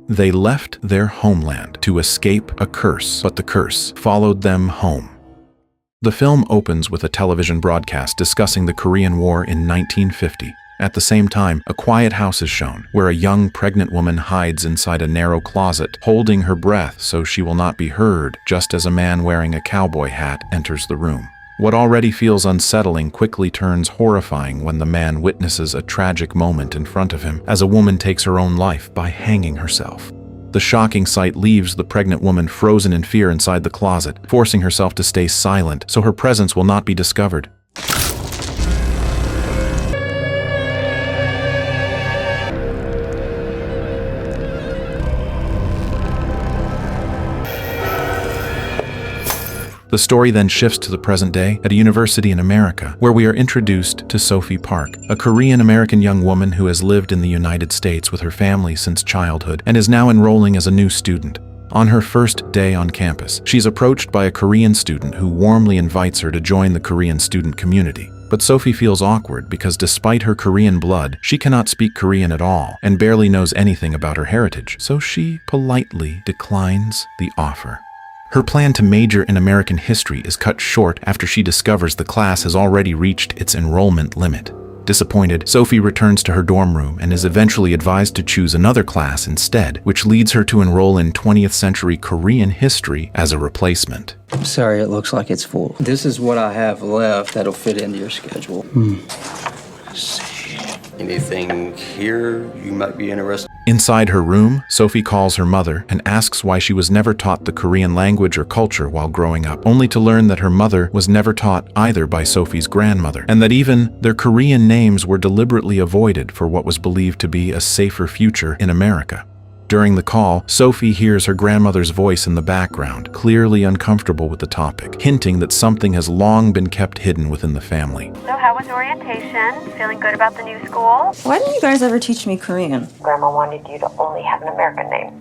They left their homeland to escape a curse, but the curse followed them home. The film opens with a television broadcast discussing the Korean War in 1950. At the same time, a quiet house is shown, where a young pregnant woman hides inside a narrow closet, holding her breath so she will not be heard, just as a man wearing a cowboy hat enters the room. What already feels unsettling quickly turns horrifying when the man witnesses a tragic moment in front of him, as a woman takes her own life by hanging herself. The shocking sight leaves the pregnant woman frozen in fear inside the closet, forcing herself to stay silent so her presence will not be discovered. The story then shifts to the present day at a university in America, where we are introduced to Sophie Park, a Korean-American young woman who has lived in the United States with her family since childhood and is now enrolling as a new student. On her first day on campus, she's approached by a Korean student who warmly invites her to join the Korean student community. But Sophie feels awkward because despite her Korean blood, she cannot speak Korean at all and barely knows anything about her heritage, so she politely declines the offer. Her plan to major in American history is cut short after she discovers the class has already reached its enrollment limit. Disappointed, Sophie returns to her dorm room and is eventually advised to choose another class instead, which leads her to enroll in 20th century Korean history as a replacement. I'm sorry, it looks like it's full. This is what I have left that'll fit into your schedule. Let's see. Anything here you might be interested? Inside her room, Sophie calls her mother and asks why she was never taught the Korean language or culture while growing up, only to learn that her mother was never taught either by Sophie's grandmother, and that even their Korean names were deliberately avoided for what was believed to be a safer future in America. During the call, Sophie hears her grandmother's voice in the background, clearly uncomfortable with the topic, hinting that something has long been kept hidden within the family. So how was orientation? Feeling good about the new school? Why didn't you guys ever teach me Korean? Grandma wanted you to only have an American name.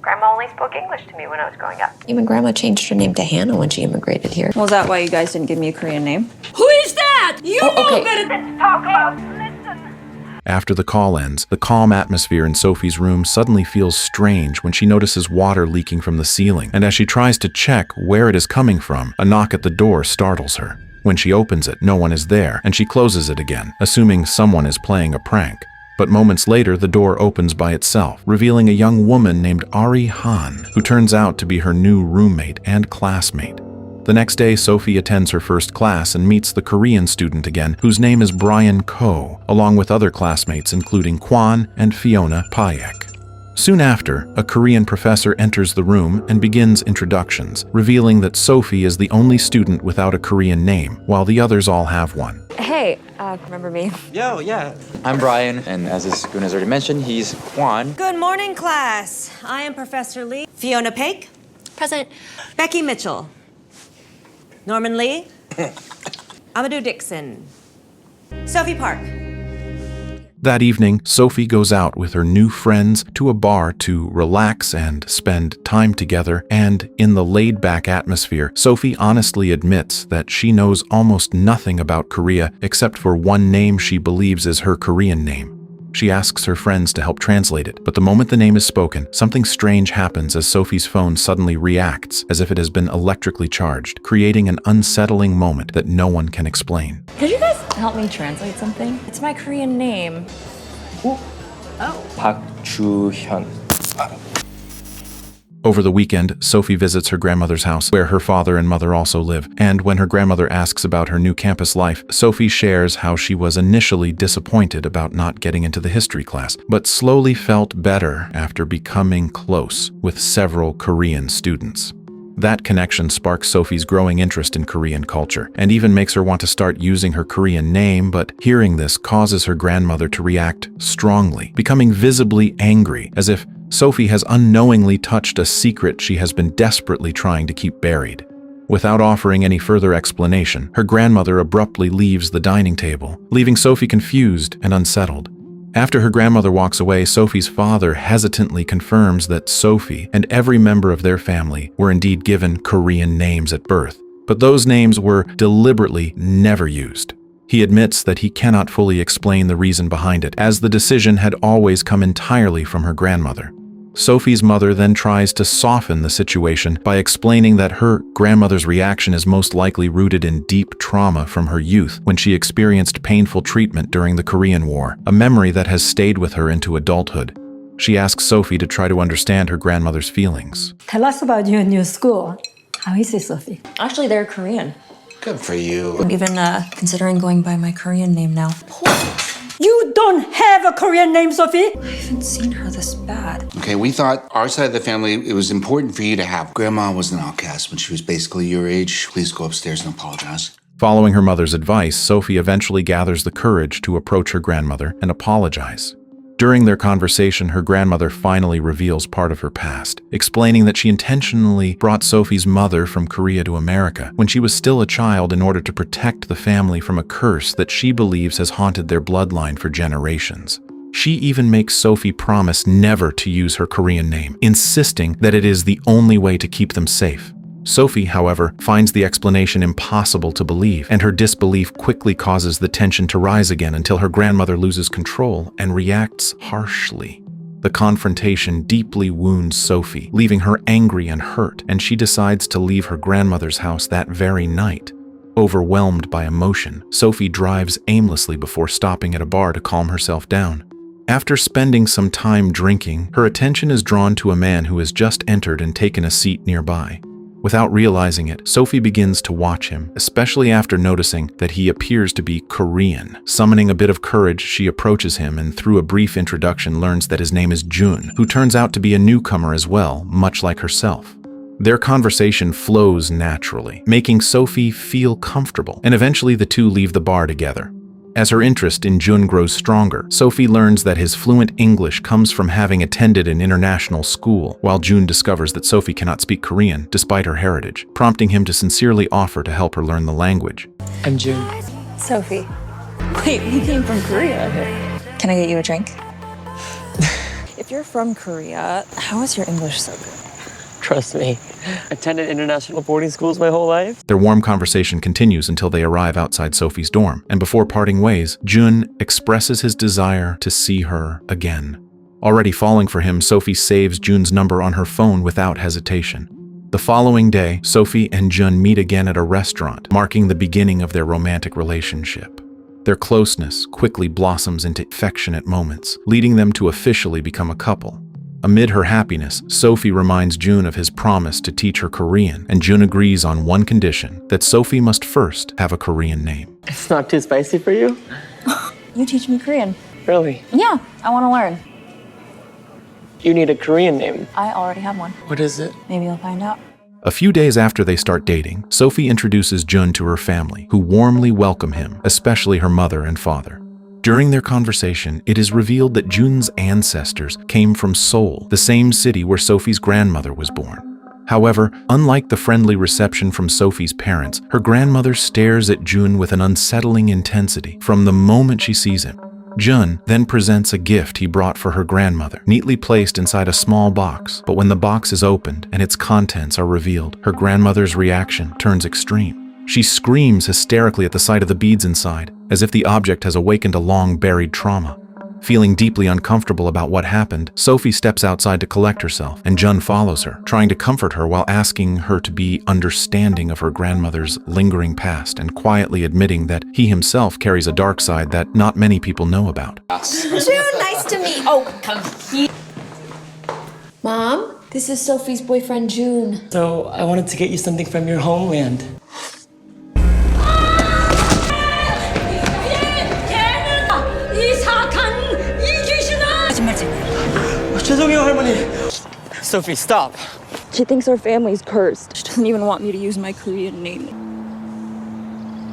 Grandma only spoke English to me when I was growing up. Even Grandma changed her name to Hannah when she immigrated here. Well, is that why you guys didn't give me a Korean name? Who is that? You know okay. better. Let's talk about listen. After the call ends, the calm atmosphere in Sophie's room suddenly feels strange when she notices water leaking from the ceiling, and as she tries to check where it is coming from, a knock at the door startles her. When she opens it, no one is there, and she closes it again, assuming someone is playing a prank. But moments later, the door opens by itself, revealing a young woman named Ari Han, who turns out to be her new roommate and classmate. The next day, Sophie attends her first class and meets the Korean student again, whose name is Brian Ko, along with other classmates including Kwan and Fiona Payek. Soon after, a Korean professor enters the room and begins introductions, revealing that Sophie is the only student without a Korean name, while the others all have one. Hey, remember me? Yo, yeah. I'm Brian, and as this goon has already mentioned, he's Juan. Good morning, class. I am Professor Lee. Fiona Paik. Present. Becky Mitchell. Norman Lee. Amadou Dixon. Sophie Park. That evening, Sophie goes out with her new friends to a bar to relax and spend time together, and in the laid-back atmosphere, Sophie honestly admits that she knows almost nothing about Korea except for one name she believes is her Korean name. She asks her friends to help translate it, but the moment the name is spoken, something strange happens as Sophie's phone suddenly reacts as if it has been electrically charged, creating an unsettling moment that no one can explain. Could you guys help me translate something? It's my Korean name. Park Ju-hyun. Over the weekend, Sophie visits her grandmother's house, where her father and mother also live, and when her grandmother asks about her new campus life, Sophie shares how she was initially disappointed about not getting into the history class, but slowly felt better after becoming close with several Korean students. That connection sparks Sophie's growing interest in Korean culture, and even makes her want to start using her Korean name, but hearing this causes her grandmother to react strongly, becoming visibly angry, as if Sophie has unknowingly touched a secret she has been desperately trying to keep buried. Without offering any further explanation, her grandmother abruptly leaves the dining table, leaving Sophie confused and unsettled. After her grandmother walks away, Sophie's father hesitantly confirms that Sophie and every member of their family were indeed given Korean names at birth, but those names were deliberately never used. He admits that he cannot fully explain the reason behind it, as the decision had always come entirely from her grandmother. Sophie's mother then tries to soften the situation by explaining that her grandmother's reaction is most likely rooted in deep trauma from her youth when she experienced painful treatment during the Korean War, a memory that has stayed with her into adulthood. She asks Sophie to try to understand her grandmother's feelings. Tell us about your new school. How is it, Sophie? Actually, they're Korean. Good for you. I'm even considering going by my Korean name now. You don't have a Korean name, Sophie! I haven't seen her this bad. Okay, we thought our side of the family, it was important for you to have. Grandma was an outcast when she was basically your age. Please go upstairs and apologize. Following her mother's advice, Sophie eventually gathers the courage to approach her grandmother and apologize. During their conversation, her grandmother finally reveals part of her past, explaining that she intentionally brought Sophie's mother from Korea to America when she was still a child in order to protect the family from a curse that she believes has haunted their bloodline for generations. She even makes Sophie promise never to use her Korean name, insisting that it is the only way to keep them safe. Sophie, however, finds the explanation impossible to believe, and her disbelief quickly causes the tension to rise again until her grandmother loses control and reacts harshly. The confrontation deeply wounds Sophie, leaving her angry and hurt, and she decides to leave her grandmother's house that very night. Overwhelmed by emotion, Sophie drives aimlessly before stopping at a bar to calm herself down. After spending some time drinking, her attention is drawn to a man who has just entered and taken a seat nearby. Without realizing it, Sophie begins to watch him, especially after noticing that he appears to be Korean. Summoning a bit of courage, she approaches him and through a brief introduction learns that his name is Jun, who turns out to be a newcomer as well, much like herself. Their conversation flows naturally, making Sophie feel comfortable, and eventually the two leave the bar together. As her interest in Jun grows stronger, Sophie learns that his fluent English comes from having attended an international school, while Jun discovers that Sophie cannot speak Korean despite her heritage, prompting him to sincerely offer to help her learn the language. I'm Jun. Sophie. Wait, you came from Korea? Can I get you a drink? If you're from Korea, how is your English so good? Trust me. Attended international boarding schools my whole life. Their warm conversation continues until they arrive outside Sophie's dorm, and before parting ways, Jun expresses his desire to see her again. Already falling for him, Sophie saves Jun's number on her phone without hesitation. The following day, Sophie and Jun meet again at a restaurant, marking the beginning of their romantic relationship. Their closeness quickly blossoms into affectionate moments, leading them to officially become a couple. Amid her happiness, Sophie reminds Jun of his promise to teach her Korean, and Jun agrees on one condition, that Sophie must first have a Korean name. It's not too spicy for you? You teach me Korean. Really? Yeah, I want to learn. You need a Korean name. I already have one. What is it? Maybe you'll find out. A few days after they start dating, Sophie introduces Jun to her family, who warmly welcome him, especially her mother and father. During their conversation, it is revealed that Jun's ancestors came from Seoul, the same city where Sophie's grandmother was born. However, unlike the friendly reception from Sophie's parents, her grandmother stares at Jun with an unsettling intensity from the moment she sees him. Jun then presents a gift he brought for her grandmother, neatly placed inside a small box, but when the box is opened and its contents are revealed, her grandmother's reaction turns extreme. She screams hysterically at the sight of the beads inside, as if the object has awakened a long-buried trauma. Feeling deeply uncomfortable about what happened, Sophie steps outside to collect herself, and Jun follows her, trying to comfort her while asking her to be understanding of her grandmother's lingering past and quietly admitting that he himself carries a dark side that not many people know about. June, nice to meet you. Oh, come here. Mom, this is Sophie's boyfriend, June. So I wanted to get you something from your homeland. 죄송해요, 할머니. Sophie, stop. She thinks our family's cursed. She doesn't even want me to use my Korean name.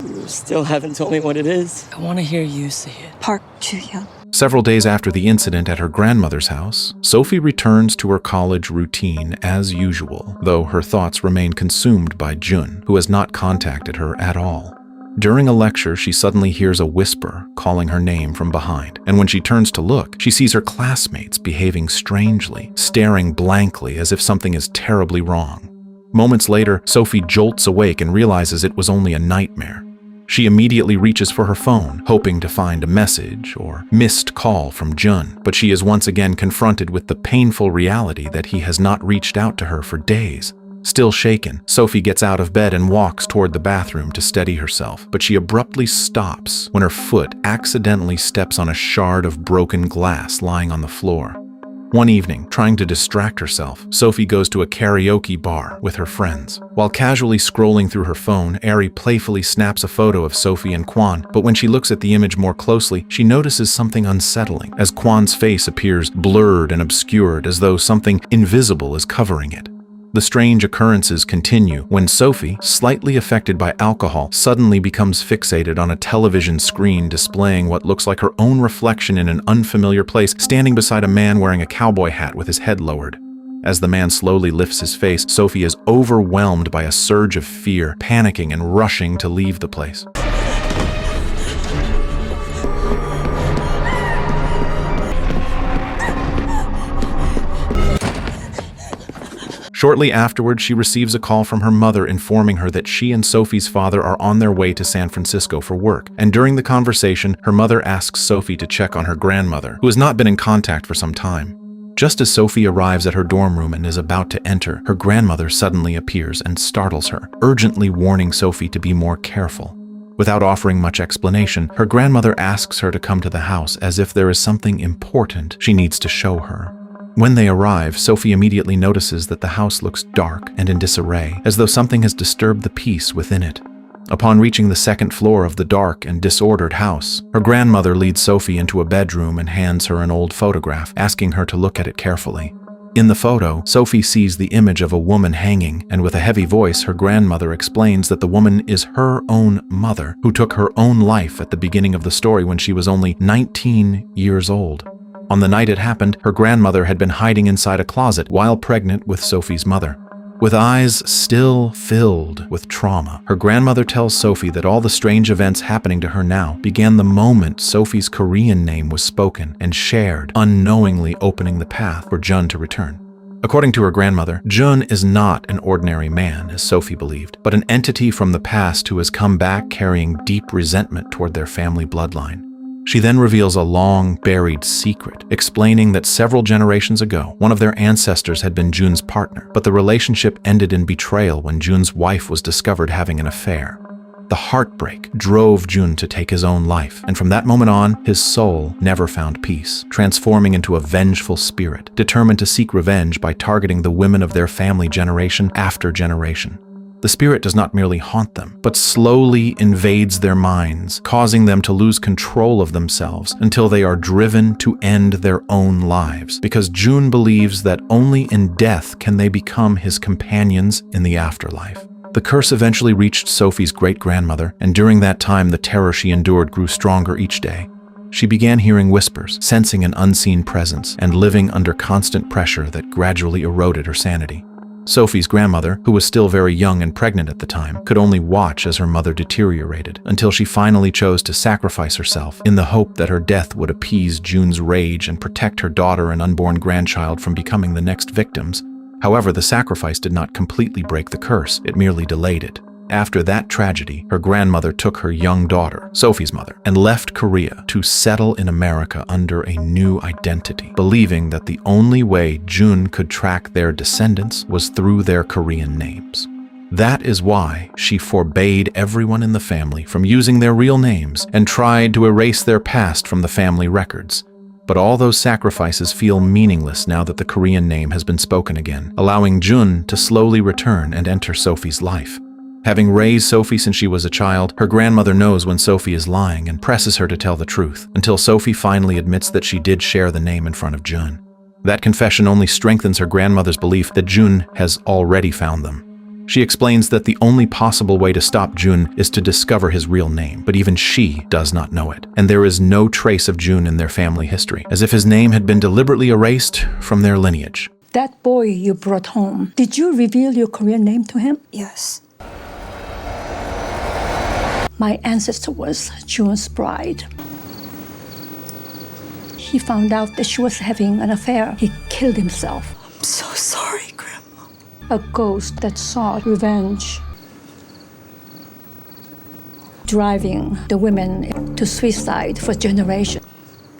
You still haven't told me what it is. I want to hear you say it. Park Ju-hyun. Several days after the incident at her grandmother's house, Sophie returns to her college routine as usual, though her thoughts remain consumed by Jun, who has not contacted her at all. During a lecture, she suddenly hears a whisper calling her name from behind, and when she turns to look, she sees her classmates behaving strangely, staring blankly as if something is terribly wrong. Moments later, Sophie jolts awake and realizes it was only a nightmare. She immediately reaches for her phone, hoping to find a message or missed call from Jun, but she is once again confronted with the painful reality that he has not reached out to her for days. Still shaken, Sophie gets out of bed and walks toward the bathroom to steady herself, but she abruptly stops when her foot accidentally steps on a shard of broken glass lying on the floor. One evening, trying to distract herself, Sophie goes to a karaoke bar with her friends. While casually scrolling through her phone, Ari playfully snaps a photo of Sophie and Kwan, but when she looks at the image more closely, she notices something unsettling, as Kwan's face appears blurred and obscured as though something invisible is covering it. The strange occurrences continue when Sophie, slightly affected by alcohol, suddenly becomes fixated on a television screen displaying what looks like her own reflection in an unfamiliar place, standing beside a man wearing a cowboy hat with his head lowered. As the man slowly lifts his face, Sophie is overwhelmed by a surge of fear, panicking and rushing to leave the place. Shortly afterward, she receives a call from her mother informing her that she and Sophie's father are on their way to San Francisco for work. And during the conversation, her mother asks Sophie to check on her grandmother, who has not been in contact for some time. Just as Sophie arrives at her dorm room and is about to enter, her grandmother suddenly appears and startles her, urgently warning Sophie to be more careful. Without offering much explanation, her grandmother asks her to come to the house as if there is something important she needs to show her. When they arrive, Sophie immediately notices that the house looks dark and in disarray, as though something has disturbed the peace within it. Upon reaching the second floor of the dark and disordered house, her grandmother leads Sophie into a bedroom and hands her an old photograph, asking her to look at it carefully. In the photo, Sophie sees the image of a woman hanging, and with a heavy voice, her grandmother explains that the woman is her own mother, who took her own life at the beginning of the story when she was only 19 years old. On the night it happened, her grandmother had been hiding inside a closet while pregnant with Sophie's mother. With eyes still filled with trauma, her grandmother tells Sophie that all the strange events happening to her now began the moment Sophie's Korean name was spoken and shared, unknowingly opening the path for Jun to return. According to her grandmother, Jun is not an ordinary man, as Sophie believed, but an entity from the past who has come back carrying deep resentment toward their family bloodline. She then reveals a long, buried secret, explaining that several generations ago, one of their ancestors had been Jun's partner, but the relationship ended in betrayal when Jun's wife was discovered having an affair. The heartbreak drove Jun to take his own life, and from that moment on, his soul never found peace, transforming into a vengeful spirit, determined to seek revenge by targeting the women of their family generation after generation. The spirit does not merely haunt them, but slowly invades their minds, causing them to lose control of themselves until they are driven to end their own lives, because Jun believes that only in death can they become his companions in the afterlife. The curse eventually reached Sophie's great-grandmother, and during that time the terror she endured grew stronger each day. She began hearing whispers, sensing an unseen presence, and living under constant pressure that gradually eroded her sanity. Sophie's grandmother, who was still very young and pregnant at the time, could only watch as her mother deteriorated, until she finally chose to sacrifice herself in the hope that her death would appease Jun's rage and protect her daughter and unborn grandchild from becoming the next victims. However, the sacrifice did not completely break the curse, it merely delayed it. After that tragedy, her grandmother took her young daughter, Sophie's mother, and left Korea to settle in America under a new identity, believing that the only way Jun could track their descendants was through their Korean names. That is why she forbade everyone in the family from using their real names and tried to erase their past from the family records. But all those sacrifices feel meaningless now that the Korean name has been spoken again, allowing Jun to slowly return and enter Sophie's life. Having raised Sophie since she was a child, her grandmother knows when Sophie is lying and presses her to tell the truth, until Sophie finally admits that she did share the name in front of Jun. That confession only strengthens her grandmother's belief that Jun has already found them. She explains that the only possible way to stop Jun is to discover his real name, but even she does not know it, and there is no trace of Jun in their family history, as if his name had been deliberately erased from their lineage. That boy you brought home, did you reveal your Korean name to him? Yes. My ancestor was Jun's bride. He found out that she was having an affair. He killed himself. I'm so sorry, Grandma. A ghost that sought revenge. driving the women to suicide for generations.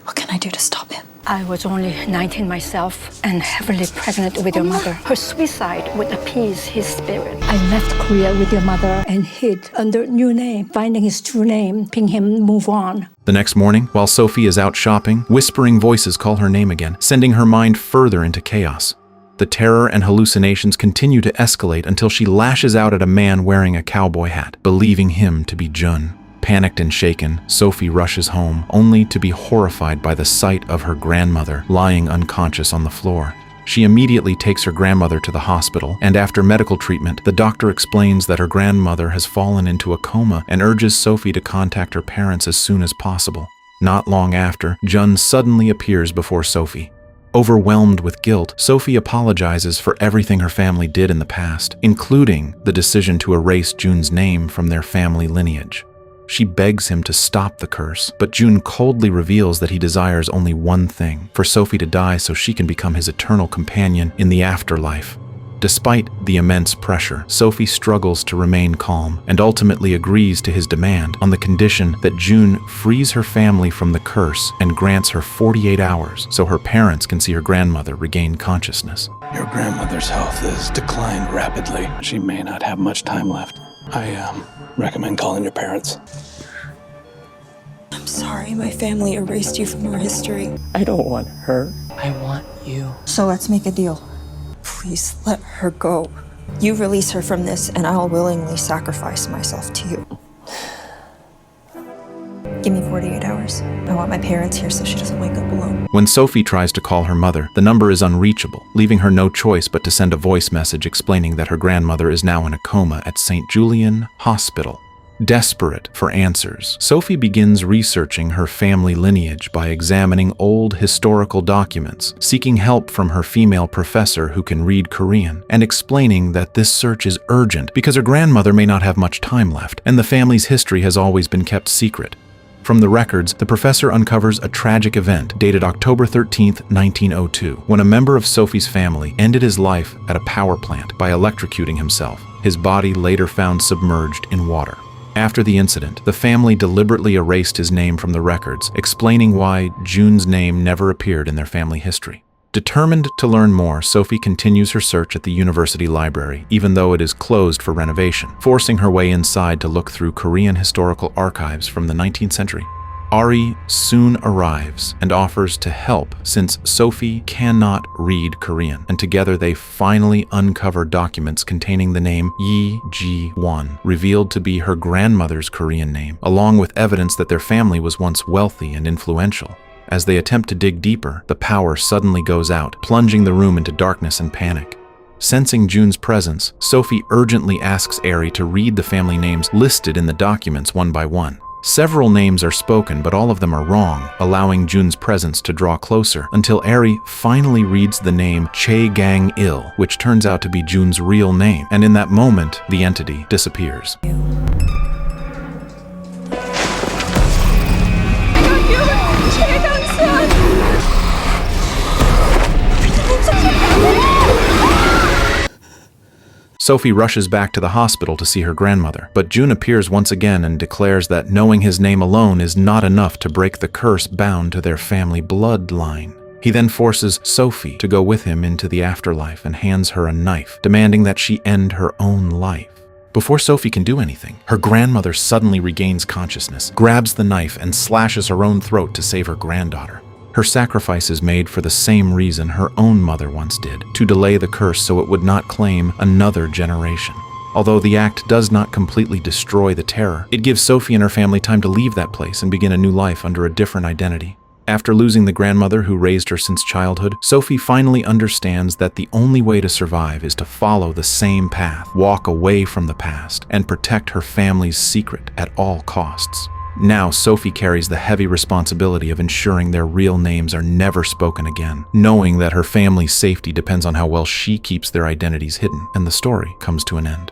What can I do to stop him? I was only 19 myself and heavily pregnant with your mother. Her suicide would appease his spirit. I left Korea with your mother and hid under a new name. Finding his true name, helping him move on. The next morning, while Sophie is out shopping, whispering voices call her name again, sending her mind further into chaos. The terror and hallucinations continue to escalate until she lashes out at a man wearing a cowboy hat, believing him to be Jun. Panicked and shaken, Sophie rushes home, only to be horrified by the sight of her grandmother lying unconscious on the floor. She immediately takes her grandmother to the hospital, and after medical treatment, the doctor explains that her grandmother has fallen into a coma and urges Sophie to contact her parents as soon as possible. Not long after, Jun suddenly appears before Sophie. Overwhelmed with guilt, Sophie apologizes for everything her family did in the past, including the decision to erase Jun's name from their family lineage. She begs him to stop the curse, but Jun coldly reveals that he desires only one thing, for Sophie to die so she can become his eternal companion in the afterlife. Despite the immense pressure, Sophie struggles to remain calm and ultimately agrees to his demand on the condition that Jun frees her family from the curse and grants her 48 hours so her parents can see her grandmother regain consciousness. Your grandmother's health has declined rapidly. She may not have much time left. I recommend calling your parents. I'm sorry my family erased you from our history. I don't want her. I want you. So let's make a deal. Please let her go. You release her from this and I'll willingly sacrifice myself to you. Give me 48 hours. I want my parents here so she doesn't wake up alone. When Sophie tries to call her mother, the number is unreachable, leaving her no choice but to send a voice message explaining that her grandmother is now in a coma at St. Julian Hospital. Desperate for answers, Sophie begins researching her family lineage by examining old historical documents, seeking help from her female professor who can read Korean, and explaining that this search is urgent because her grandmother may not have much time left, and the family's history has always been kept secret. From the records, the professor uncovers a tragic event dated October 13, 1902, when a member of Sophie's family ended his life at a power plant by electrocuting himself, his body later found submerged in water. After the incident, the family deliberately erased his name from the records, explaining why Jun's name never appeared in their family history. Determined to learn more, Sophie continues her search at the university library, even though it is closed for renovation, forcing her way inside to look through Korean historical archives from the 19th century. Ari soon arrives and offers to help since Sophie cannot read Korean, and together they finally uncover documents containing the name Yi Ji-won, revealed to be her grandmother's Korean name, along with evidence that their family was once wealthy and influential. As they attempt to dig deeper, the power suddenly goes out, plunging the room into darkness and panic. Sensing Jun's presence, Sophie urgently asks Ari to read the family names listed in the documents one by one. Several names are spoken, but all of them are wrong, allowing Jun's presence to draw closer, until Ari finally reads the name Chae-gang-il, which turns out to be Jun's real name, and in that moment, the entity disappears. Sophie rushes back to the hospital to see her grandmother, but Jun appears once again and declares that knowing his name alone is not enough to break the curse bound to their family bloodline. He then forces Sophie to go with him into the afterlife and hands her a knife, demanding that she end her own life. Before Sophie can do anything, her grandmother suddenly regains consciousness, grabs the knife, and slashes her own throat to save her granddaughter. Her sacrifice is made for the same reason her own mother once did, to delay the curse so it would not claim another generation. Although the act does not completely destroy the terror, it gives Sophie and her family time to leave that place and begin a new life under a different identity. After losing the grandmother who raised her since childhood, Sophie finally understands that the only way to survive is to follow the same path, walk away from the past, and protect her family's secret at all costs. Now, Sophie carries the heavy responsibility of ensuring their real names are never spoken again, knowing that her family's safety depends on how well she keeps their identities hidden, and the story comes to an end.